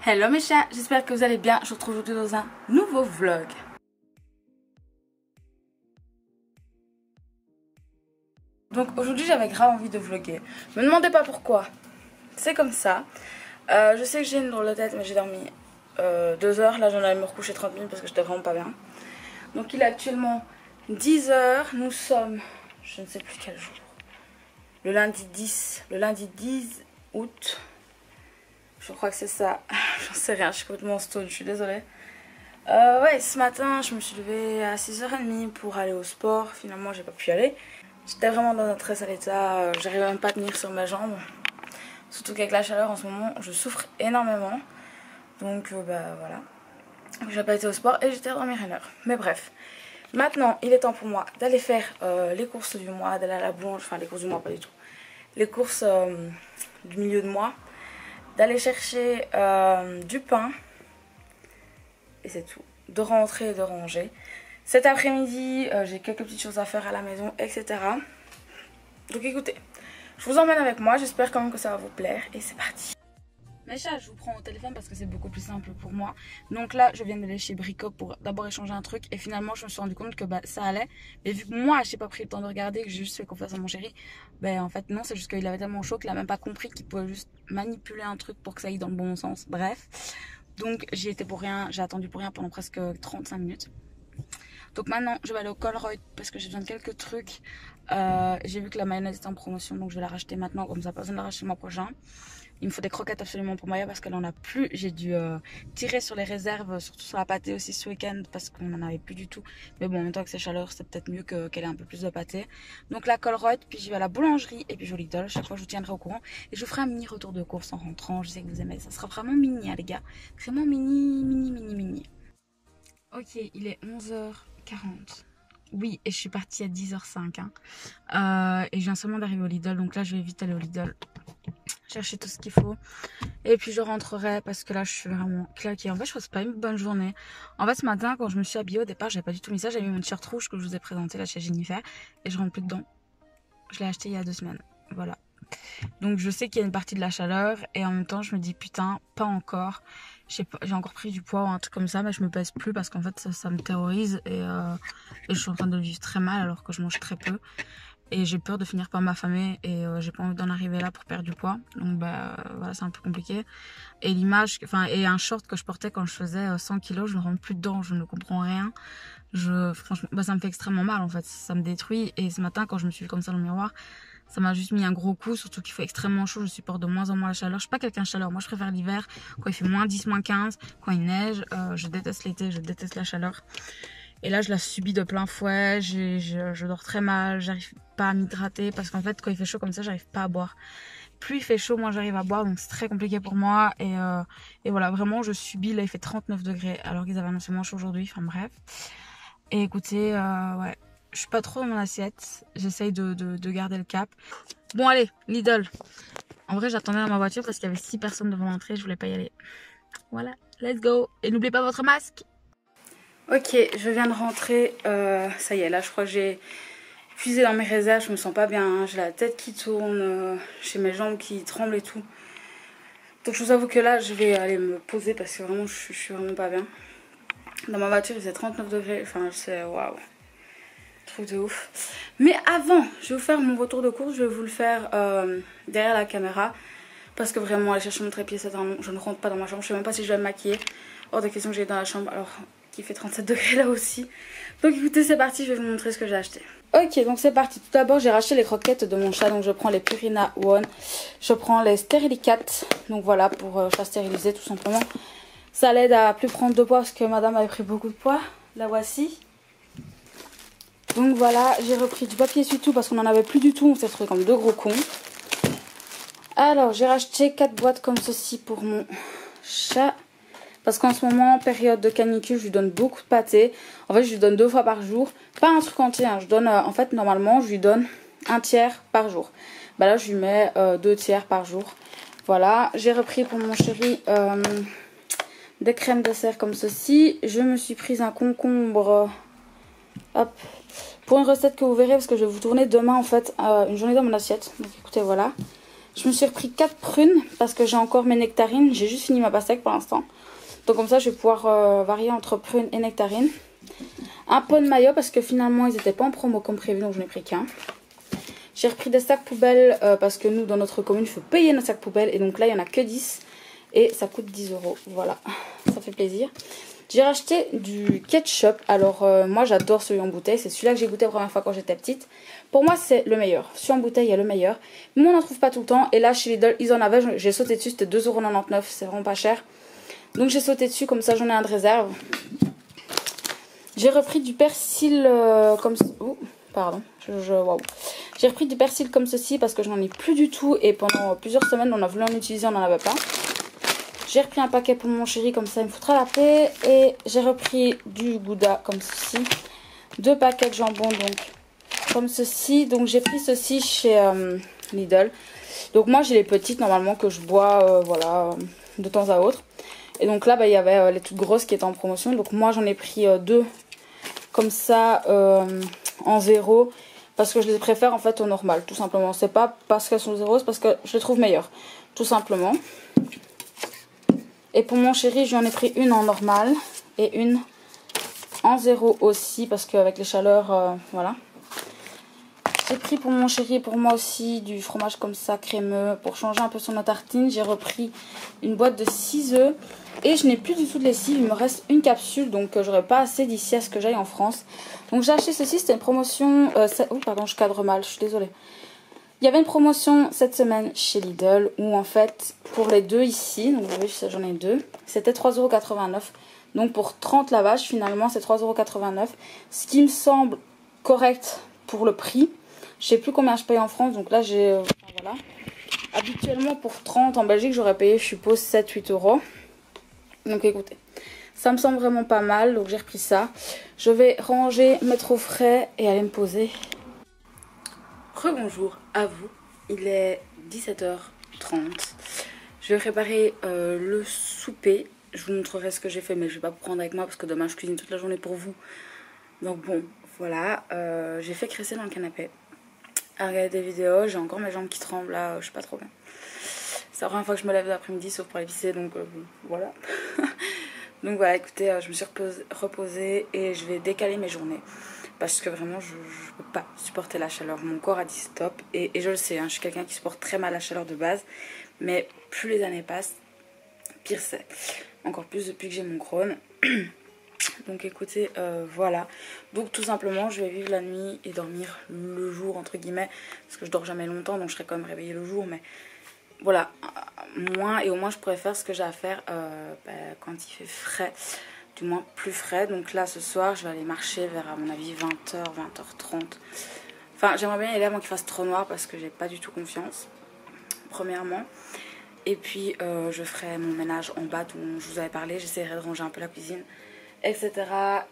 Hello mes chats, j'espère que vous allez bien. Je vous retrouve aujourd'hui dans un nouveau vlog. Donc aujourd'hui j'avais grave envie de vlogger. Me demandez pas pourquoi. C'est comme ça. Je sais que j'ai une drôle de tête mais j'ai dormi 2 heures. Là j'en allais me recoucher 30 minutes parce que j'étais vraiment pas bien. Donc il est actuellement 10 heures. Nous sommes, je ne sais plus quel jour. Le lundi 10 août. Je crois que c'est ça. J'en sais rien, je suis complètement stone, je suis désolée. Ouais, ce matin, je me suis levée à 6h30 pour aller au sport. Finalement, j'ai pas pu y aller. J'étais vraiment dans un très sale état. J'arrivais même pas à tenir sur mes jambes. Surtout qu'avec la chaleur en ce moment, je souffre énormément. Donc, bah voilà. J'ai pas été au sport et j'étais à dormir 1 heure. Mais bref. Maintenant, il est temps pour moi d'aller faire les courses du mois, d'aller à la boulangerie. Enfin, les courses du mois, pas du tout. Les courses du milieu de mois. D'aller chercher du pain. Et c'est tout. De rentrer et de ranger. Cet après-midi, j'ai quelques petites choses à faire à la maison, etc. Donc écoutez, je vous emmène avec moi. J'espère quand même que ça va vous plaire. Et c'est parti. Mes chats, je vous prends au téléphone parce que c'est beaucoup plus simple pour moi. Donc là, je viens d'aller chez Brico pour d'abord échanger un truc. Et finalement, je me suis rendu compte que ça allait. Mais vu que moi, j'ai pas pris le temps de regarder, que j'ai juste fait confiance à mon chéri. Ben en fait, non, c'est juste qu'il avait tellement chaud qu'il a même pas compris qu'il pouvait juste manipuler un truc pour que ça aille dans le bon sens. Bref. Donc j'y étais pour rien. J'ai attendu pour rien pendant presque 35 minutes. Donc maintenant, je vais aller au Colruyt parce que j'ai besoin de quelques trucs. J'ai vu que la mayonnaise était en promotion, donc je vais la racheter maintenant. Comme ça, pas besoin de la racheter le mois prochain. Il me faut des croquettes absolument pour Maya parce qu'elle en a plus. J'ai dû tirer sur les réserves, surtout sur la pâtée aussi ce week-end parce qu'on n'en avait plus du tout. Mais bon, en même temps que c'est chaleur, c'est peut-être mieux qu'elle ait un peu plus de pâtée. Donc la Colruyt, puis j'y vais à la boulangerie et puis je Lidl. Chaque fois, je vous tiendrai au courant. Et je vous ferai un mini retour de course en rentrant. Je sais que vous aimez. Ça sera vraiment mini, hein, les gars. Vraiment mini. Ok, il est 11h40. Oui, et je suis partie à 10h05. Hein. Et je viens seulement d'arriver au Lidl. Donc là, je vais vite aller au Lidl. Chercher tout ce qu'il faut. Et puis je rentrerai parce que là, je suis vraiment claquée. En fait, je trouve que c'est pas une bonne journée. En fait, ce matin, quand je me suis habillée, au départ, j'avais pas du tout mis ça. J'avais mis mon t-shirt rouge que je vous ai présenté là chez Jennifer. Et je rentre plus dedans. Je l'ai acheté il y a 2 semaines. Voilà. Donc je sais qu'il y a une partie de la chaleur. Et en même temps, je me dis putain, pas encore. J'ai encore pris du poids ou un truc comme ça, mais je me pèse plus parce qu'en fait ça me terrorise et je suis en train de le vivre très mal alors que je mange très peu et j'ai peur de finir par m'affamer et j'ai pas envie d'en arriver là pour perdre du poids, donc bah voilà, c'est un peu compliqué. Et l'image, enfin, et un short que je portais quand je faisais 100 kilos, je ne rentre plus dedans, je ne comprends rien. Franchement, bah, ça me fait extrêmement mal en fait, ça me détruit. Et ce matin quand je me suis vue comme ça dans le miroir, ça m'a juste mis un gros coup, surtout qu'il fait extrêmement chaud, je supporte de moins en moins la chaleur. Je suis pas quelqu'un de chaleur, moi je préfère l'hiver, quand il fait moins 10, moins 15, quand il neige. Je déteste l'été, je déteste la chaleur. Et là je la subis de plein fouet, je dors très mal, j'arrive pas à m'hydrater parce qu'en fait quand il fait chaud comme ça, j'arrive pas à boire. Plus il fait chaud, moins j'arrive à boire, donc c'est très compliqué pour moi. Et voilà, vraiment je subis, là il fait 39 degrés alors qu'ils avaient annoncé moins chaud aujourd'hui, enfin bref. Et écoutez, ouais. Je suis pas trop dans mon assiette. J'essaye de garder le cap. Bon, allez, Lidl. En vrai, j'attendais dans ma voiture parce qu'il y avait 6 personnes devant l'entrée. Je voulais pas y aller. Voilà, let's go. Et n'oubliez pas votre masque. Ok, je viens de rentrer. Ça y est, là, je crois que j'ai épuisé dans mes réserves. Je me sens pas bien. Hein. J'ai la tête qui tourne. J'ai mes jambes qui tremblent et tout. Donc, je vous avoue que là, je vais aller me poser parce que vraiment, je suis vraiment pas bien. Dans ma voiture, il faisait 39 degrés. Enfin, c'est waouh. Truc de ouf. Mais avant, je vais vous faire mon retour de course. Je vais vous le faire derrière la caméra. Parce que vraiment, aller chercher mon trépied, c'est un nom. Je ne rentre pas dans ma chambre. Je sais même pas si je vais me maquiller. Hors de question que j'aille dans la chambre. Alors qu'il fait 37 degrés là aussi. Donc écoutez, c'est parti. Je vais vous montrer ce que j'ai acheté. Ok, donc c'est parti. Tout d'abord, j'ai racheté les croquettes de mon chat. Donc je prends les Purina One. Je prends les Sterilicat. Donc voilà, pour chat stérilisé tout simplement. Ça l'aide à plus prendre de poids parce que madame avait pris beaucoup de poids. La voici. Donc voilà, j'ai repris du papier essuie-tout parce qu'on n'en avait plus du tout. On s'est retrouvés comme 2 gros cons. Alors, j'ai racheté 4 boîtes comme ceci pour mon chat. Parce qu'en ce moment, période de canicule, je lui donne beaucoup de pâté. En fait, je lui donne 2 fois par jour. Pas un truc entier. Hein. Je donne, en fait, normalement, je lui donne 1/3 par jour. Bah là, je lui mets 2/3 par jour. Voilà, j'ai repris pour mon chéri des crèmes dessert comme ceci. Je me suis prise un concombre. Hop. Pour une recette que vous verrez parce que je vais vous tourner demain en fait une journée dans mon assiette. Donc écoutez, voilà. Je me suis repris 4 prunes parce que j'ai encore mes nectarines. J'ai juste fini ma pastèque pour l'instant. Donc comme ça je vais pouvoir varier entre prunes et nectarines. Un pot de maillot parce que finalement ils n'étaient pas en promo comme prévu, donc je n'ai pris qu'un. J'ai repris des sacs poubelles parce que nous dans notre commune il faut payer nos sacs poubelles. Et donc là il n'y en a que 10 et ça coûte 10 €. Voilà, ça fait plaisir. J'ai racheté du ketchup. Alors moi j'adore celui en bouteille. C'est celui-là que j'ai goûté la première fois quand j'étais petite. Pour moi c'est le meilleur. Celui en bouteille est le meilleur. Mais on n'en trouve pas tout le temps. Et là chez Lidl ils en avaient. J'ai sauté dessus. C'était 2,99 €. C'est vraiment pas cher. Donc j'ai sauté dessus. Comme ça j'en ai un de réserve. J'ai repris du persil comme... Oh, pardon. Wow. J'ai repris du persil comme ceci parce que je n'en ai plus du tout. Et pendant plusieurs semaines on a voulu en utiliser. On n'en avait pas. J'ai repris un paquet pour mon chéri, comme ça il me foutra la paix. Et j'ai repris du gouda comme ceci. 2 paquets de jambon donc comme ceci. Donc j'ai pris ceci chez Lidl. Donc moi j'ai les petites normalement que je bois voilà, de temps à autre. Et donc là bah, il y avait les toutes grosses qui étaient en promotion. Donc moi j'en ai pris 2 comme ça en 0. Parce que je les préfère en fait au normal tout simplement. C'est pas parce qu'elles sont 0, c'est parce que je les trouve meilleures. Tout simplement. Et pour mon chéri, j'en ai pris une en normal et une en 0 aussi parce qu'avec les chaleurs, voilà. J'ai pris pour mon chéri et pour moi aussi du fromage comme ça crémeux pour changer un peu son tartine. J'ai repris une boîte de 6 œufs et je n'ai plus du tout de lessive. Il me reste une capsule donc j'aurai pas assez d'ici à ce que j'aille en France. Donc j'ai acheté ceci, c'était une promotion... Oh pardon, je cadre mal, je suis désolée. Il y avait une promotion cette semaine chez Lidl où en fait pour les deux ici, donc vous voyez j'en ai 2, c'était 3,89 €. Donc pour 30 lavages finalement c'est 3,89 €. Ce qui me semble correct pour le prix. Je sais plus combien je paye en France, donc là j'ai... voilà. Habituellement pour 30 en Belgique j'aurais payé je suppose 7-8 €. Donc écoutez, ça me semble vraiment pas mal, donc j'ai repris ça. Je vais ranger, mettre au frais et aller me poser. Rebonjour à vous, il est 17h30. Je vais préparer le souper. Je vous montrerai ce que j'ai fait mais je vais pas vous prendre avec moi parce que demain je cuisine toute la journée pour vous. Donc bon, voilà, j'ai fait cresser dans le canapé. À regarder des vidéos, j'ai encore mes jambes qui tremblent là, je sais pas trop bien. C'est la première fois que je me lève l'après-midi sauf pour aller pisser donc voilà. Donc voilà, écoutez, je me suis reposée et je vais décaler mes journées. Parce que vraiment, je ne peux pas supporter la chaleur. Mon corps a dit stop. Et je le sais, hein, je suis quelqu'un qui supporte très mal la chaleur de base. Mais plus les années passent, pire c'est. Encore plus depuis que j'ai mon Crohn. Donc écoutez, voilà. Donc tout simplement, je vais vivre la nuit et dormir le jour, entre guillemets. Parce que je dors jamais longtemps, donc je serai quand même réveillée le jour. Mais voilà, moins et au moins je pourrais faire ce que j'ai à faire quand il fait frais. Du moins plus frais. Donc là ce soir je vais aller marcher vers à mon avis 20h, 20h30. Enfin j'aimerais bien y aller avant qu'il fasse trop noir parce que j'ai pas du tout confiance. Premièrement. Et puis je ferai mon ménage en bas dont je vous avais parlé. J'essaierai de ranger un peu la cuisine, etc.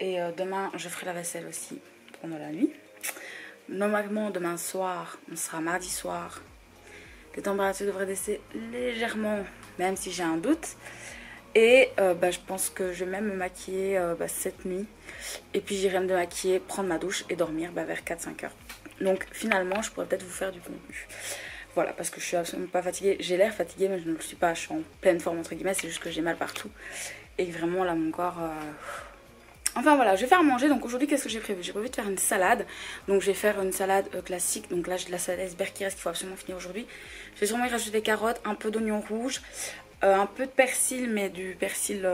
Et demain je ferai la vaisselle aussi pendant la nuit. Normalement demain soir, on sera mardi soir. Les températures devraient baisser légèrement, même si j'ai un doute. Et je pense que je vais même me maquiller cette nuit. Et puis j'irai me démaquiller, prendre ma douche et dormir vers 4-5 heures. Donc finalement je pourrais peut-être vous faire du contenu. Voilà, parce que je suis absolument pas fatiguée. J'ai l'air fatiguée mais je ne le suis pas. Je suis en pleine forme entre guillemets. C'est juste que j'ai mal partout. Et vraiment là mon corps... Enfin voilà, je vais faire à manger. Donc aujourd'hui qu'est-ce que j'ai prévu? J'ai prévu de faire une salade. Donc je vais faire une salade classique. Donc là j'ai de la salade iceberg qui reste qu'il faut absolument finir aujourd'hui. Je vais sûrement y rajouter des carottes, un peu d'oignon rouge. Un peu de persil, mais du persil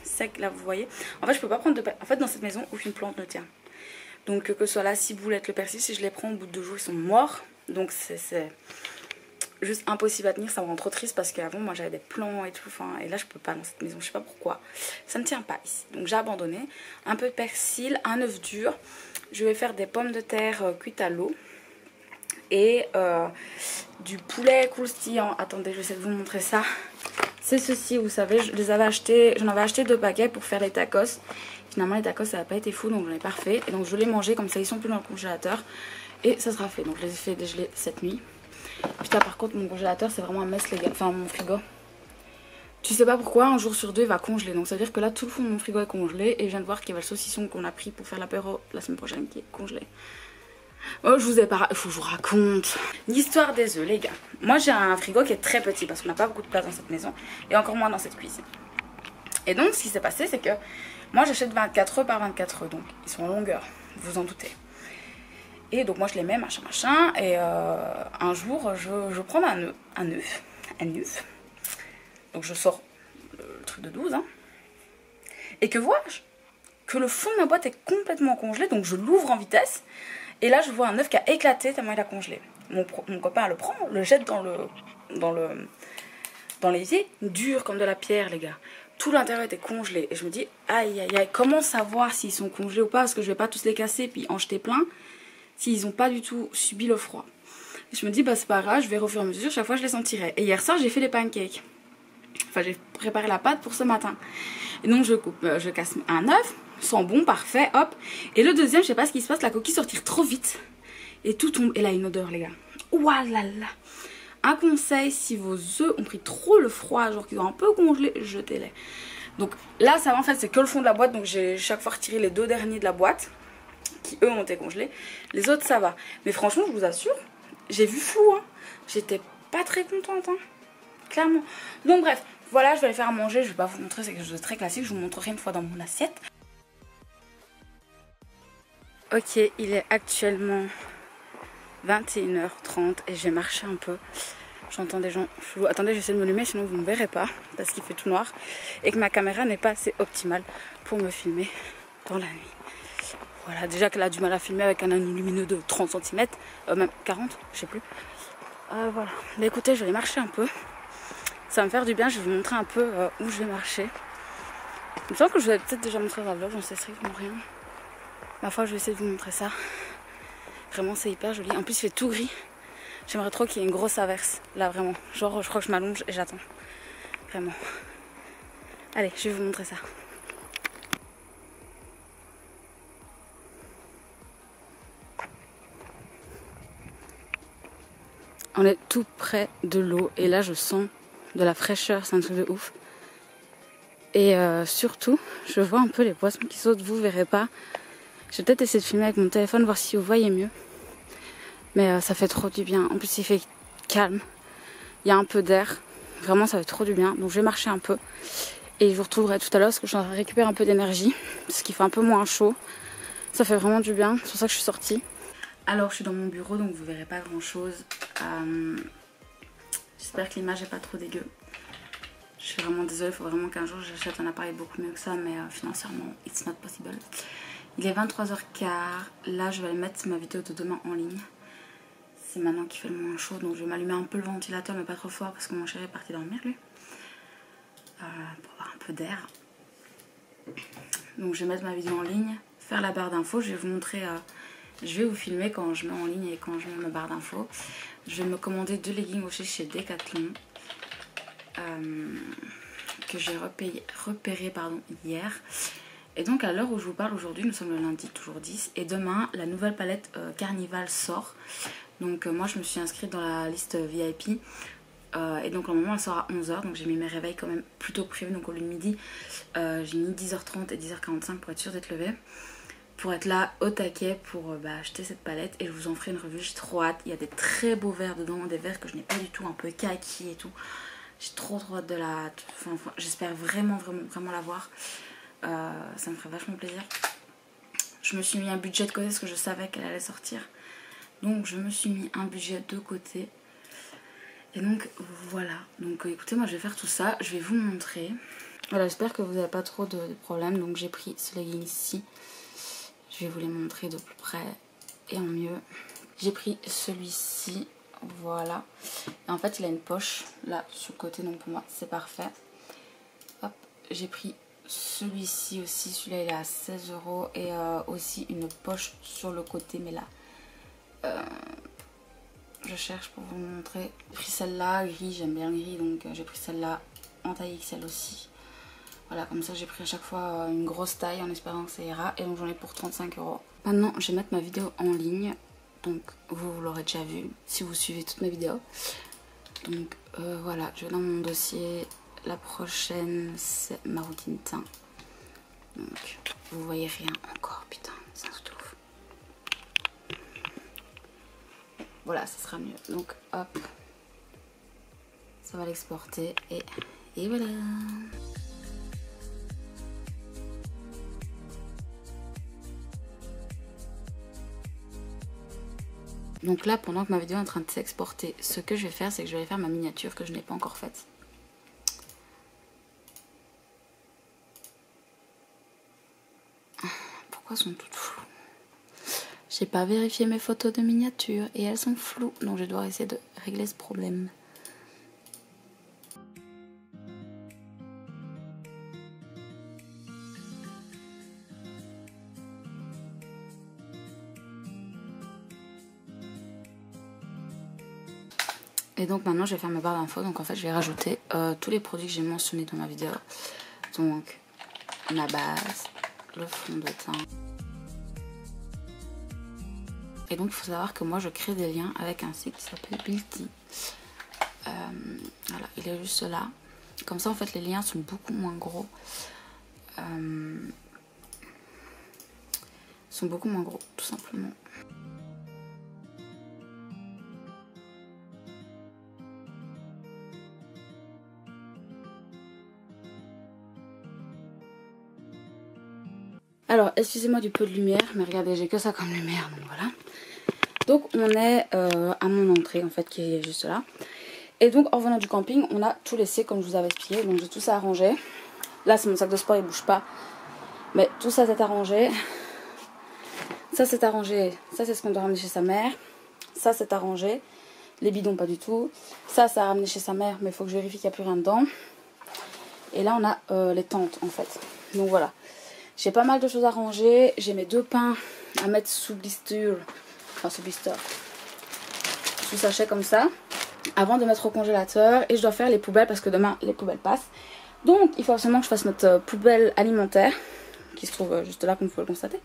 sec, là vous voyez. En fait je peux pas prendre de persil. En fait dans cette maison aucune plante ne tient. Donc que ce soit la ciboulette, le persil, si je les prends au bout de 2 jours ils sont morts. Donc c'est juste impossible à tenir, ça me rend trop triste parce qu'avant moi j'avais des plants et tout. Enfin, et là je peux pas dans cette maison, je sais pas pourquoi. Ça ne tient pas ici. Donc j'ai abandonné. Un peu de persil, un œuf dur. Je vais faire des pommes de terre cuites à l'eau. Et du poulet croustillant. Attendez, je vais essayer de vous montrer ça. C'est ceci, vous savez, je les avais achetés, j'en avais acheté 2 paquets pour faire les tacos. Finalement les tacos ça n'a pas été fou donc j'en ai pas refait. Et donc je les manger comme ça ils sont plus dans le congélateur. Et ça sera fait, donc je les ai fait dégeler cette nuit. Putain par contre mon congélateur c'est vraiment un mess les gars, enfin mon frigo. Tu sais pas pourquoi, un jour sur 2 il va congeler. Donc ça veut dire que là tout le fond de mon frigo est congelé. Et je viens de voir qu'il y avait le saucisson qu'on a pris pour faire l'apéro la semaine prochaine qui est congelé. Oh, je vous ai pas... Il faut que je vous raconte. L'histoire des œufs, les gars. Moi, j'ai un frigo qui est très petit parce qu'on n'a pas beaucoup de place dans cette maison. Et encore moins dans cette cuisine. Et donc, ce qui s'est passé, c'est que moi, j'achète 24 œufs par 24 œufs. Donc, ils sont en longueur, vous vous en doutez. Et donc, moi, je les mets, machin. Et un jour, je prends un œuf. Donc, je sors le truc de 12. Hein, et que vois-je? Que le fond de ma boîte est complètement congelé. Donc, je l'ouvre en vitesse. Et là, je vois un œuf qui a éclaté tellement il a congelé. Mon copain le prend, le jette dans l'évier, dur comme de la pierre, les gars. Tout l'intérieur était congelé. Et je me dis, aïe, aïe, aïe, comment savoir s'ils sont congelés ou pas? Parce que je vais pas tous les casser puis en jeter plein s'ils n'ont pas du tout subi le froid. Et je me dis, bah c'est pas grave, je vais au fur et à mesure, chaque fois je les sentirai. Et hier soir, j'ai fait les pancakes. Enfin, j'ai préparé la pâte pour ce matin. Et donc, je casse un œuf, sent bon, parfait, hop. Et le deuxième, je sais pas ce qui se passe, la coquille sortir trop vite. Et tout tombe. Et là, une odeur, les gars. Ouah là là. Un conseil, si vos œufs ont pris trop le froid, genre qu'ils ont un peu congelé, jetez-les. Donc là, ça va en fait, c'est que le fond de la boîte. Donc j'ai chaque fois retiré les 2 derniers de la boîte, qui eux ont été congelés. Les autres, ça va. Mais franchement, je vous assure, j'ai vu flou. Hein. J'étais pas très contente, hein. Clairement. Donc bref, voilà, je vais aller faire à manger. Je vais pas vous montrer, c'est quelque chose de très classique. Je vous montrerai une fois dans mon assiette. Ok, il est actuellement 21h30 et j'ai marché un peu. J'entends des gens chelous. Attendez, j'essaie de me l'allumer sinon vous ne me verrez pas parce qu'il fait tout noir et que ma caméra n'est pas assez optimale pour me filmer dans la nuit. Voilà, déjà qu'elle a du mal à filmer avec un anneau lumineux de 30 cm, même 40, je sais plus. Voilà, mais écoutez, je vais aller marcher un peu. Ça va me faire du bien, je vais vous montrer un peu où je vais marcher. Il me semble que je vous avais peut-être déjà montré dans la vlog, j'en sais strictement rien. Ma foi, je vais essayer de vous montrer ça. Vraiment, c'est hyper joli. En plus, il fait tout gris. J'aimerais trop qu'il y ait une grosse averse. Là, vraiment. Genre, je crois que je m'allonge et j'attends. Vraiment. Allez, je vais vous montrer ça. On est tout près de l'eau. Et là, je sens de la fraîcheur. C'est un truc de ouf. Et surtout, je vois un peu les poissons qui sautent. Vous verrez pas. Je vais peut-être essayer de filmer avec mon téléphone, voir si vous voyez mieux. Mais ça fait trop du bien. En plus, il fait calme. Il y a un peu d'air. Vraiment, ça fait trop du bien. Donc, je vais marcher un peu. Et je vous retrouverai tout à l'heure parce que je suis en train de récupérer un peu d'énergie. Parce qu'il fait un peu moins chaud. Ça fait vraiment du bien. C'est pour ça que je suis sortie. Alors, je suis dans mon bureau, donc vous verrez pas grand-chose. J'espère que l'image n'est pas trop dégueu. Je suis vraiment désolée. Il faut vraiment qu'un jour, j'achète un appareil beaucoup mieux que ça. Mais financièrement, it's not possible. Il est 23h15. Là, je vais aller mettre ma vidéo de demain en ligne. C'est maintenant qu'il fait le moins chaud, donc je vais m'allumer un peu le ventilateur, mais pas trop fort parce que mon chéri est parti dormir lui. Pour avoir un peu d'air. Donc je vais mettre ma vidéo en ligne, faire la barre d'infos. Je vais vous montrer, je vais vous filmer quand je mets en ligne et quand je mets ma barre d'infos. Je vais me commander 2 leggings au chez Decathlon que j'ai repéré hier. Et donc à l'heure où je vous parle aujourd'hui, nous sommes le lundi, toujours 10. Et demain, la nouvelle palette Carnival sort. Donc moi je me suis inscrite dans la liste VIP. Et donc normalement elle sort à 11h. Donc j'ai mis mes réveils quand même plus tôt que prévu. Donc au lieu de midi, j'ai mis 10h30 et 10h45 pour être sûre d'être levée. Pour être là au taquet pour acheter cette palette. Et je vous en ferai une revue, j'ai trop hâte. Il y a des très beaux verres dedans, des verres que je n'ai pas du tout, un peu kaki et tout. J'ai trop hâte de la... Enfin, j'espère vraiment l'avoir. Ça me ferait vachement plaisir. Je me suis mis un budget de côté parce que je savais qu'elle allait sortir. Donc je me suis mis un budget de côté. Et donc voilà. Donc écoutez, moi je vais faire tout ça. Je vais vous montrer. Voilà, j'espère que vous n'avez pas trop de problèmes. Donc j'ai pris ce legging ici. Je vais vous les montrer de plus près et en mieux. J'ai pris celui-ci. Voilà. Et en fait il a une poche là sur le côté. Donc pour moi c'est parfait. Hop. J'ai pris celui-ci aussi. Celui-là il est à 16 €. Et aussi une poche sur le côté. Mais là... je cherche pour vous montrer. J'ai pris celle-là, gris, j'aime bien le gris, donc j'ai pris celle-là en taille XL aussi. Voilà, comme ça j'ai pris à chaque fois une grosse taille en espérant que ça ira. Et donc j'en ai pour 35 €. Maintenant, je vais mettre ma vidéo en ligne. Donc vous l'aurez déjà vu si vous suivez toutes mes vidéos. Donc voilà, je vais dans mon dossier. La prochaine, c'est ma routine teint. Donc vous voyez rien encore, putain, c'est un truc de ouf. voilà, ça sera mieux. Donc hop, ça va l'exporter et voilà. Donc là, pendant que ma vidéo est en train de s'exporter, ce que je vais faire, c'est que je vais aller faire ma miniature que je n'ai pas encore faite. Pourquoi sont toutes floues? J'ai pas vérifié mes photos de miniature et elles sont floues. Donc je vais devoir essayer de régler ce problème. Et donc maintenant je vais faire ma barre d'infos. Donc en fait je vais rajouter tous les produits que j'ai mentionnés dans ma vidéo. Donc ma base, le fond de teint. Et donc il faut savoir que moi je crée des liens avec un site qui s'appelle Bilty. Voilà, il est juste là. Comme ça en fait les liens sont beaucoup moins gros. Sont beaucoup moins gros tout simplement. Alors, excusez-moi du peu de lumière, mais regardez, j'ai que ça comme lumière, donc voilà. Donc, on est à mon entrée, en fait, qui est juste là. Et donc, en venant du camping, on a tout laissé, comme je vous avais expliqué. Donc, j'ai tout ça arrangé. Là, c'est mon sac de sport, il bouge pas. Mais tout ça, c'est arrangé. Ça, c'est arrangé. Ça, c'est ce qu'on doit ramener chez sa mère. Ça, c'est arrangé. Les bidons, pas du tout. Ça, ça a ramené chez sa mère, mais il faut que je vérifie qu'il n'y a plus rien dedans. Et là, on a les tentes, en fait. Donc, voilà. J'ai pas mal de choses à ranger. J'ai mes 2 pains à mettre sous blister. Enfin sous blister. Sous sachet comme ça. Avant de mettre au congélateur. Et je dois faire les poubelles parce que demain les poubelles passent. Donc il faut absolument que je fasse notre poubelle alimentaire. Qui se trouve juste là comme vous pouvez le constater.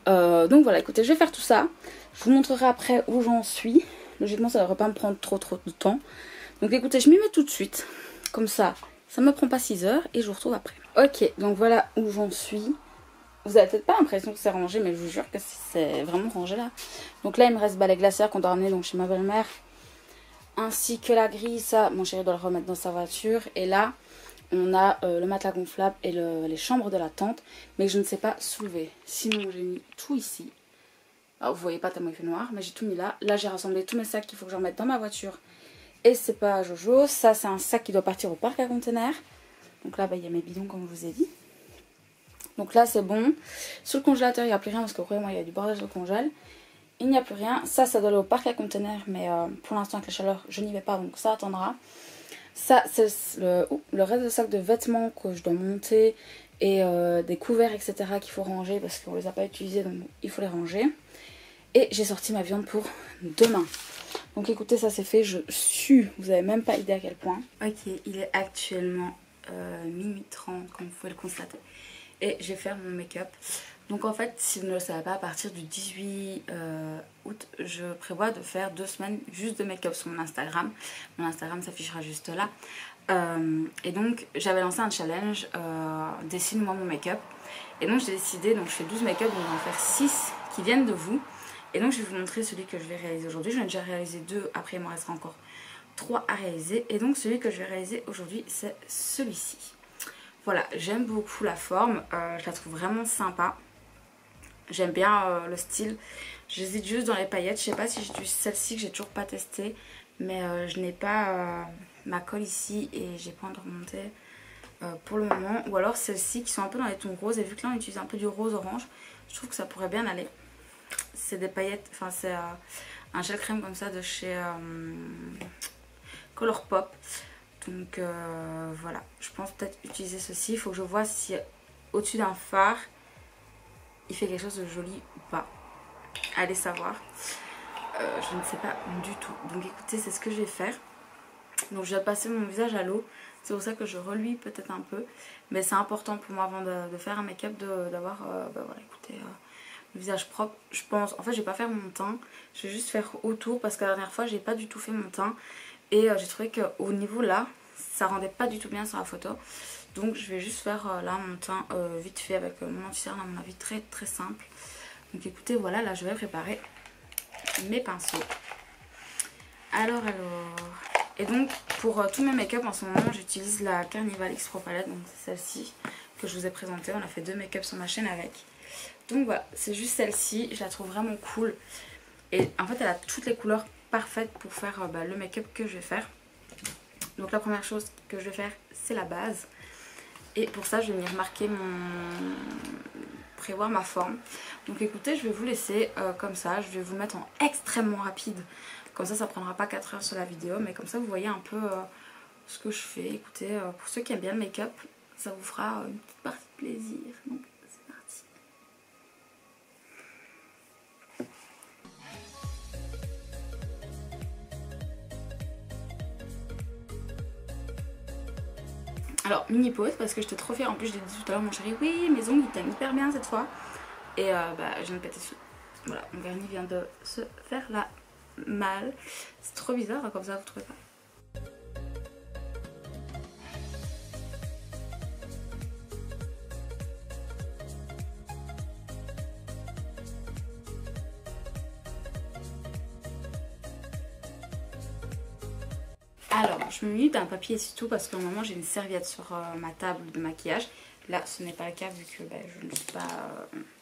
Donc voilà, écoutez, je vais faire tout ça. Je vous montrerai après où j'en suis. Logiquement ça ne devrait pas me prendre trop de temps. Donc écoutez, je m'y mets tout de suite. Comme ça me prend pas 6 heures et je vous retrouve après. Ok, donc voilà où j'en suis. Vous avez peut-être pas l'impression que c'est rangé, mais je vous jure que c'est vraiment rangé là. Donc là, il me reste balai glaciaire qu'on doit ramener donc chez ma belle-mère. Ainsi que la grille, ça, mon chéri doit le remettre dans sa voiture. Et là, on a le matelas gonflable et les chambres de la tente, mais je ne sais pas soulever. Sinon, j'ai mis tout ici. Alors, vous voyez pas tellement il fait noir, mais j'ai tout mis là. Là, j'ai rassemblé tous mes sacs qu'il faut que je remette dans ma voiture. Et c'est pas à Jojo. Ça, c'est un sac qui doit partir au parc à conteneurs. Donc là, bah, il y a mes bidons comme je vous ai dit. Donc là, c'est bon. Sur le congélateur, il n'y a plus rien parce que croyez-moi, il y a du bordel sur le congèle. Il n'y a plus rien. Ça doit aller au parc à conteneurs. Mais pour l'instant, avec la chaleur, je n'y vais pas. Donc ça attendra. Ça, c'est le reste de sac de vêtements que je dois monter. Et des couverts, etc. qu'il faut ranger parce qu'on les a pas utilisés. Donc il faut les ranger. Et j'ai sorti ma viande pour demain. Donc écoutez, ça c'est fait, je sue, vous n'avez même pas idée à quel point. Ok, il est actuellement minuit 30 comme vous pouvez le constater. Et je vais faire mon make-up. Donc en fait, si vous ne le savez pas, à partir du 18 août, je prévois de faire 2 semaines juste de make-up sur mon Instagram. Mon Instagram s'affichera juste là. Et donc j'avais lancé un challenge, dessine-moi mon make-up. Et donc j'ai décidé, donc je fais 12 make-up, donc je vais en faire 6 qui viennent de vous. Et donc je vais vous montrer celui que je vais réaliser aujourd'hui. J'en ai déjà réalisé 2, après il m'en restera encore 3 à réaliser. Et donc celui que je vais réaliser aujourd'hui, c'est celui-ci. Voilà, j'aime beaucoup la forme, je la trouve vraiment sympa. J'aime bien le style. J'hésite juste dans les paillettes. Je sais pas si j'utilise celle-ci que j'ai toujours pas testée. Mais je n'ai pas ma colle ici et j'ai pas envie de remonter pour le moment. Ou alors celles-ci qui sont un peu dans les tons roses. Et vu que là on utilise un peu du rose orange, je trouve que ça pourrait bien aller. C'est des paillettes, enfin c'est un gel crème comme ça de chez Colourpop. Donc voilà, je pense peut-être utiliser ceci. Il faut que je vois si au-dessus d'un phare il fait quelque chose de joli ou pas. Allez savoir. Je ne sais pas du tout. Donc écoutez, c'est ce que je vais faire. Donc je vais passer mon visage à l'eau. C'est pour ça que je reluis peut-être un peu. Mais c'est important pour moi avant de faire un make-up d'avoir bah voilà, écoutez, le visage propre. Je pense, en fait je vais pas faire mon teint. Je vais juste faire autour parce que la dernière fois j'ai pas du tout fait mon teint. Et j'ai trouvé qu'au niveau là, ça rendait pas du tout bien sur la photo. Donc je vais juste faire là mon teint vite fait avec mon anti-cerne à mon avis très très simple. Donc écoutez, voilà, là je vais préparer mes pinceaux. Alors. Et donc pour tous mes make-up en ce moment j'utilise la Carnival X Pro Palette. Donc c'est celle-ci que je vous ai présentée. On a fait 2 make-up sur ma chaîne avec. Donc voilà, c'est juste celle-ci. Je la trouve vraiment cool. Et en fait elle a toutes les couleurs parfaites pour faire le make-up que je vais faire. Donc la première chose que je vais faire c'est la base. Et pour ça je vais venir marquer prévoir ma forme. Donc écoutez, je vais vous laisser comme ça. Je vais vous mettre en extrêmement rapide. Comme ça prendra pas 4 heures sur la vidéo. Mais comme ça vous voyez un peu ce que je fais. Écoutez, pour ceux qui aiment bien le make-up, ça vous fera une petite partie de plaisir. Donc c'est parti. Alors mini pause parce que j'étais trop fière. En plus je l'ai dit tout à l'heure mon chéri, oui mes ongles ils t'aiment hyper bien cette fois. Et je viens de péter dessus. Voilà, mon vernis vient de se faire la malle. C'est trop bizarre comme ça, vous trouvez pas? Alors, je me munis d'un papier essuie-tout parce qu'à un moment j'ai une serviette sur ma table de maquillage. Là, ce n'est pas le cas vu que je ne suis pas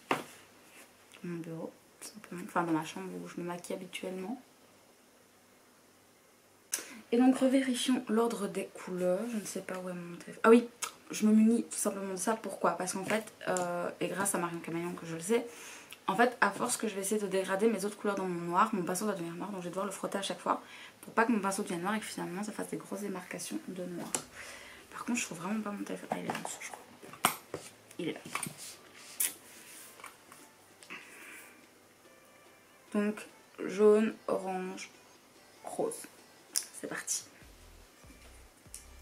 dans mon bureau, tout simplement. Enfin, dans ma chambre où je me maquille habituellement. Et donc, revérifions l'ordre des couleurs. Je ne sais pas où est mon téléphone. Ah oui, je me munis tout simplement de ça. Pourquoi? Parce qu'en fait, et grâce à Marion Camaillon que je le sais, en fait, à force que je vais essayer de dégrader mes autres couleurs dans mon noir, mon pinceau va devenir noir. Donc je vais devoir le frotter à chaque fois pour pas que mon pinceau devienne noir et que finalement ça fasse des grosses démarcations de noir. Par contre, je trouve vraiment pas mon téléphone. Ah, il est là en dessous, je crois. Il est là. Donc, jaune, orange, rose. C'est parti.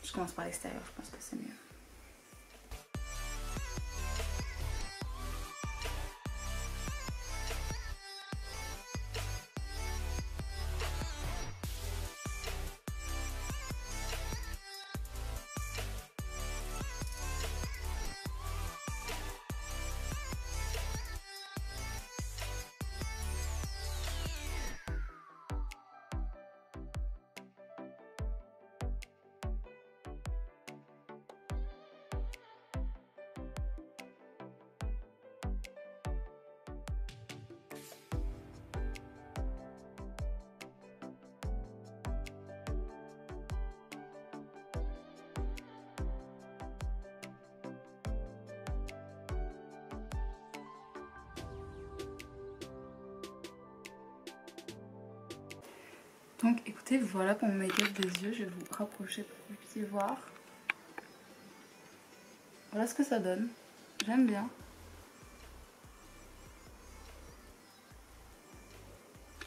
Je commence par l'extérieur, je pense que c'est mieux. Donc écoutez, voilà pour mon make-up des yeux, je vais vous rapprocher pour que vous puissiez voir. Voilà ce que ça donne, j'aime bien.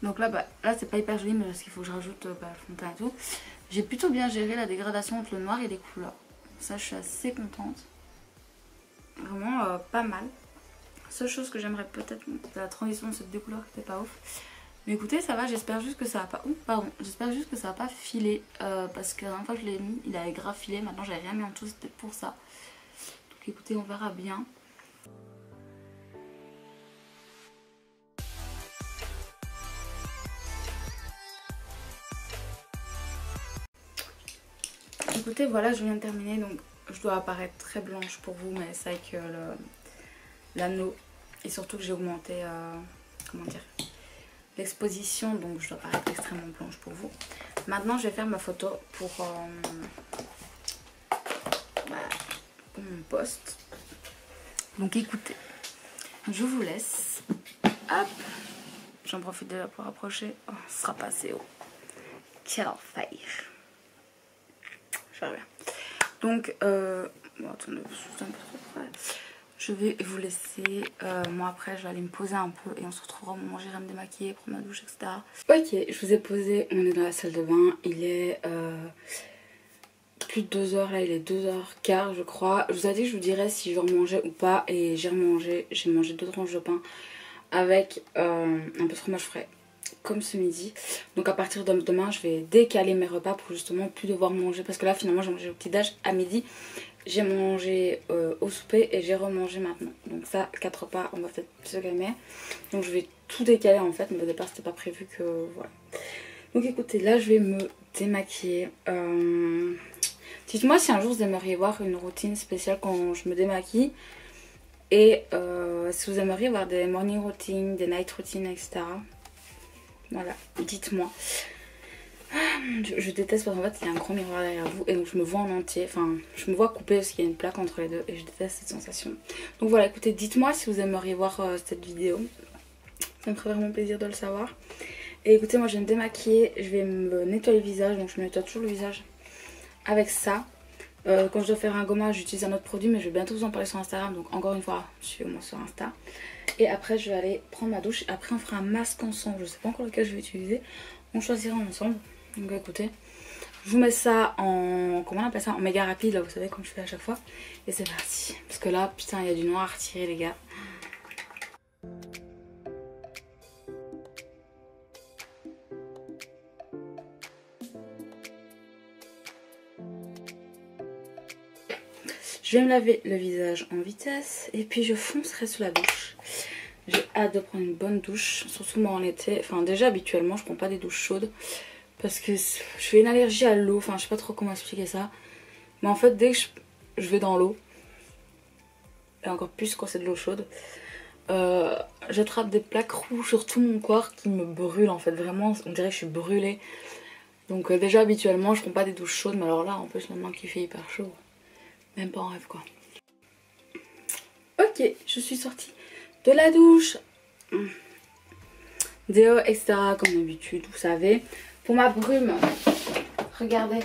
Donc là, là c'est pas hyper joli mais parce qu'il faut que je rajoute le fond de teint et tout. J'ai plutôt bien géré la dégradation entre le noir et les couleurs. Ça je suis assez contente. Vraiment pas mal. Seule chose que j'aimerais peut-être, c'est la transition de ces deux couleurs qui était pas ouf. Mais écoutez, ça va, j'espère juste que ça va pas... Ouh, pardon, j'espère juste que ça va pas filer. Parce que la dernière fois que je l'ai mis, il avait grave filé. Maintenant, j'avais rien mis en dessous, c'était pour ça. Donc écoutez, on verra bien. Écoutez, voilà, je viens de terminer. Donc, je dois apparaître très blanche pour vous. Mais c'est avec l'anneau. Et surtout que j'ai augmenté... comment dire, l'exposition, donc je dois paraître extrêmement blanche pour vous. Maintenant je vais faire ma photo pour mon post. Donc écoutez, je vous laisse. Hop, j'en profite déjà pour approcher. Oh, ce sera pas assez haut. Quel enfer. Je reviens. Donc bon, attendez, c'est un peu trop près. Je vais vous laisser, moi après je vais aller me poser un peu et on se retrouvera au moment où j'irai me démaquiller, prendre ma douche, etc. Ok, je vous ai posé, on est dans la salle de bain, il est plus de 2 heures, là il est 2h15 je crois. Je vous ai dit que je vous dirais si je remangeais ou pas et j'ai remangé, j'ai mangé 2 tranches de pain avec un peu de fromage frais comme ce midi. Donc à partir de demain je vais décaler mes repas pour justement plus devoir manger parce que là finalement j'ai mangé au petit-déj à midi. J'ai mangé au souper et j'ai remangé maintenant. Donc ça, 4 repas, on va peut-être se calmer. Donc je vais tout décaler en fait, mais au départ c'était pas prévu que... Voilà. Donc écoutez, là je vais me démaquiller. Dites-moi si un jour vous aimeriez voir une routine spéciale quand je me démaquille. Et si vous aimeriez voir des morning routines, des night routines, etc. Voilà, dites-moi. Je déteste parce qu'en fait il y a un grand miroir derrière vous et donc je me vois en entier, enfin je me vois coupée parce qu'il y a une plaque entre les deux et je déteste cette sensation. Donc voilà, écoutez, dites-moi si vous aimeriez voir cette vidéo, ça me ferait vraiment plaisir de le savoir. Et écoutez, moi je vais me démaquiller, je vais me nettoyer le visage, donc je me nettoie toujours le visage avec ça. Quand je dois faire un gommage j'utilise un autre produit mais je vais bientôt vous en parler sur Instagram, donc encore une fois suivez-moi sur Insta. Et après je vais aller prendre ma douche, après on fera un masque ensemble, je sais pas encore lequel je vais utiliser, on choisira ensemble. Donc écoutez, je vous mets ça en, comment on appelle ça, en méga rapide là, vous savez comme je fais à chaque fois. Et c'est parti, parce que là putain il y a du noir à retirer les gars. Je vais me laver le visage en vitesse et puis je foncerai sous la douche. J'ai hâte de prendre une bonne douche, surtout moi en été. Enfin déjà habituellement je prends pas des douches chaudes parce que je fais une allergie à l'eau. Enfin je sais pas trop comment expliquer ça. Mais en fait dès que je vais dans l'eau, et encore plus quand c'est de l'eau chaude, j'attrape des plaques rouges sur tout mon corps qui me brûlent en fait. Vraiment on dirait que je suis brûlée. Donc déjà habituellement je prends pas des douches chaudes, mais alors là en plus maintenant qu'il fait hyper chaud, même pas en rêve quoi. Ok, je suis sortie de la douche. Déo, etc. comme d'habitude, vous savez. Pour ma brume, regardez.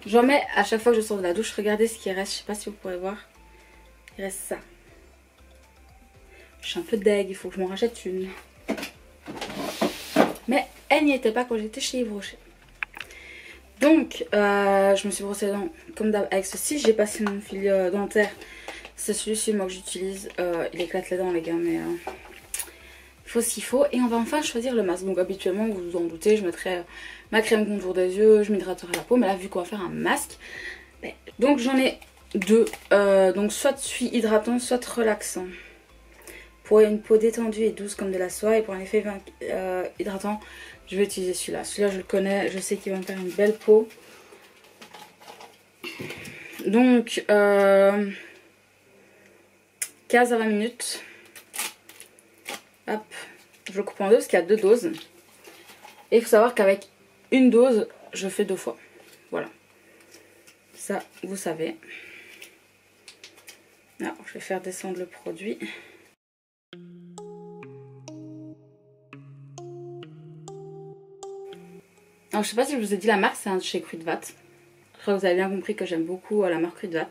J'en mets à chaque fois que je sors de la douche. Regardez ce qui reste. Je sais pas si vous pourrez voir. Il reste ça. Je suis un peu deg. Il faut que je m'en rachète une. Mais elle n'y était pas quand j'étais chez Yves Rocher. Donc, je me suis brossé les dents comme d'hab avec ceci. J'ai passé mon fil dentaire. C'est celui-ci moi que j'utilise. Il éclate les dents les gars, mais... il faut ce qu'il faut et on va enfin choisir le masque. Donc habituellement vous vous en doutez, je mettrai ma crème contour des yeux, je m'hydraterai la peau, mais là vu qu'on va faire un masque, donc j'en ai deux, donc soit celui hydratant soit relaxant. Pour une peau détendue et douce comme de la soie, et pour un effet hydratant je vais utiliser celui-là. Celui-là je le connais, je sais qu'il va me faire une belle peau. Donc 15 à 20 minutes. Hop, je le coupe en deux parce qu'il y a deux doses. Et il faut savoir qu'avec une dose, je fais 2 fois. Voilà. Ça, vous savez. Alors, je vais faire descendre le produit. Alors, je sais pas si je vous ai dit la marque, c'est un de chez Kruidvat. Je crois que vous avez bien compris que j'aime beaucoup la marque Kruidvat.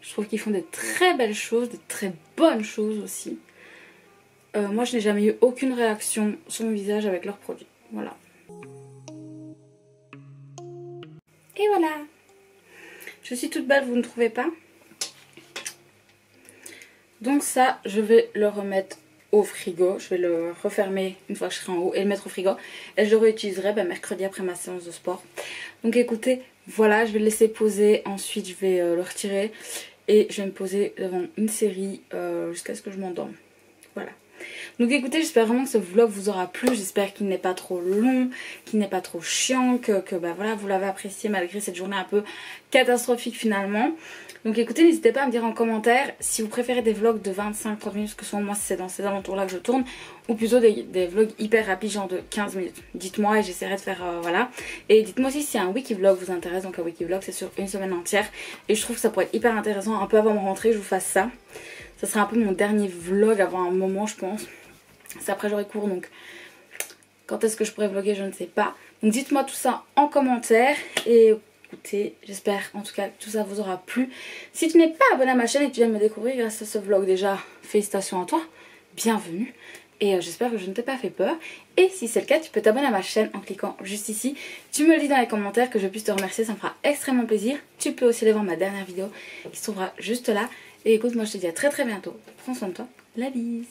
Je trouve qu'ils font des très belles choses, des très bonnes choses aussi. Moi je n'ai jamais eu aucune réaction sur mon visage avec leurs produits. Voilà. Et voilà. Je suis toute belle, vous ne trouvez pas? Donc ça, je vais le remettre au frigo. Je vais le refermer une fois que je serai en haut et le mettre au frigo. Et je le réutiliserai mercredi après ma séance de sport. Donc écoutez, voilà, je vais le laisser poser. Ensuite, je vais le retirer. Et je vais me poser devant une série jusqu'à ce que je m'endorme. Voilà. Donc écoutez, j'espère vraiment que ce vlog vous aura plu. J'espère qu'il n'est pas trop long, qu'il n'est pas trop chiant, que voilà, vous l'avez apprécié malgré cette journée un peu catastrophique finalement. Donc écoutez, n'hésitez pas à me dire en commentaire si vous préférez des vlogs de 25-30 minutes, parce que souvent moi c'est dans ces alentours là que je tourne, ou plutôt des vlogs hyper rapides genre de 15 minutes. Dites-moi et j'essaierai de faire voilà. Et dites-moi aussi si un wiki vlog vous intéresse. Donc un wiki vlog c'est sur une semaine entière et je trouve que ça pourrait être hyper intéressant. Un peu avant de rentrer je vous fasse ça. Ça sera un peu mon dernier vlog avant un moment je pense. C'est après j'aurai cours, donc quand est-ce que je pourrais vlogger je ne sais pas. Donc dites-moi tout ça en commentaire. Et écoutez, j'espère en tout cas que tout ça vous aura plu. Si tu n'es pas abonné à ma chaîne et que tu viens de me découvrir grâce à ce vlog, déjà félicitations à toi, bienvenue. Et j'espère que je ne t'ai pas fait peur. Et si c'est le cas, tu peux t'abonner à ma chaîne en cliquant juste ici. Tu me le dis dans les commentaires que je puisse te remercier, ça me fera extrêmement plaisir. Tu peux aussi aller voir ma dernière vidéo qui se trouvera juste là. Et écoute, moi je te dis à très bientôt. Prends soin de toi, la bise.